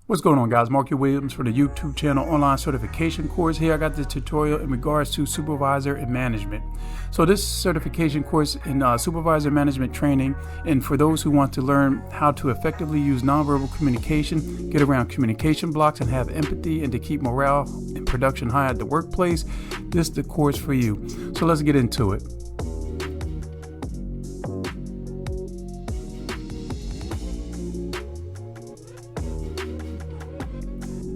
What's going on, guys? Marky Williams for the YouTube channel Online Certification Course. Here I got the tutorial in regards to Supervisor and Management. So this certification course in Supervisor Management training, and for those who want to learn how to effectively use nonverbal communication, get around communication blocks and have empathy, and to keep morale and production high at the workplace, this is the course for you. So let's get into it.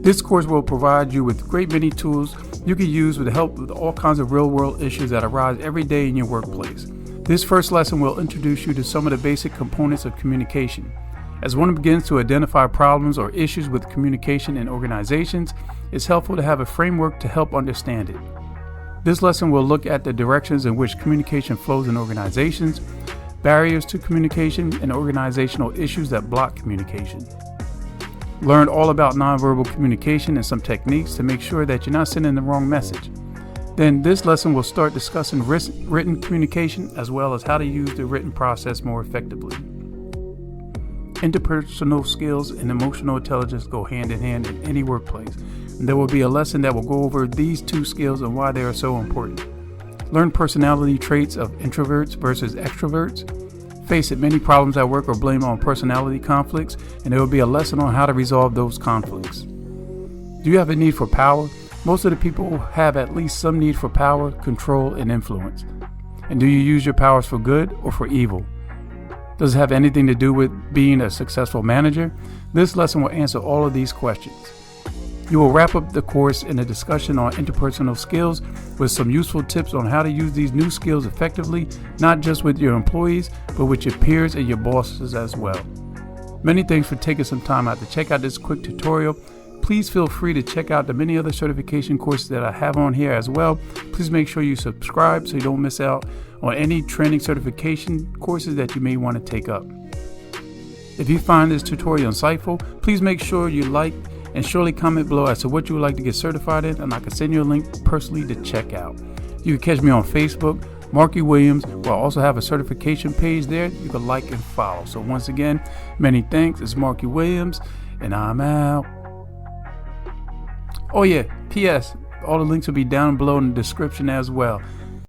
This course will provide you with great many tools you can use with the help of all kinds of real-world issues that arise every day in your workplace. This first lesson will introduce you to some of the basic components of communication. As one begins to identify problems or issues with communication in organizations, it's helpful to have a framework to help understand it. This lesson will look at the directions in which communication flows in organizations, barriers to communication, and organizational issues that block communication. Learn all about nonverbal communication and some techniques to make sure that you're not sending the wrong message. Then this lesson will start discussing written communication as well as how to use the written process more effectively. Interpersonal skills and emotional intelligence go hand in hand in any workplace. And there will be a lesson that will go over these two skills and why they are so important. Learn personality traits of introverts versus extroverts. Face it, many problems at work are blamed on personality conflicts, and there will be a lesson on how to resolve those conflicts. Do you have a need for power? Most of the people have at least some need for power, control, and influence. And do you use your powers for good or for evil? Does it have anything to do with being a successful manager? This lesson will answer all of these questions. You will wrap up the course in a discussion on interpersonal skills with some useful tips on how to use these new skills effectively, not just with your employees, but with your peers and your bosses as well. Many thanks for taking some time out to check out this quick tutorial. Please feel free to check out the many other certification courses that I have on here as well. Please make sure you subscribe so you don't miss out on any training certification courses that you may want to take up. If you find this tutorial insightful, please make sure you like and surely comment below as to what you would like to get certified in, and I can send you a link personally to check out. You can catch me on Facebook, Marky Williams, where I also have a certification page there you can like and follow. So once again, many thanks. It's Marky Williams, and I'm out. Oh yeah, P.S. all the links will be down below in the description as well.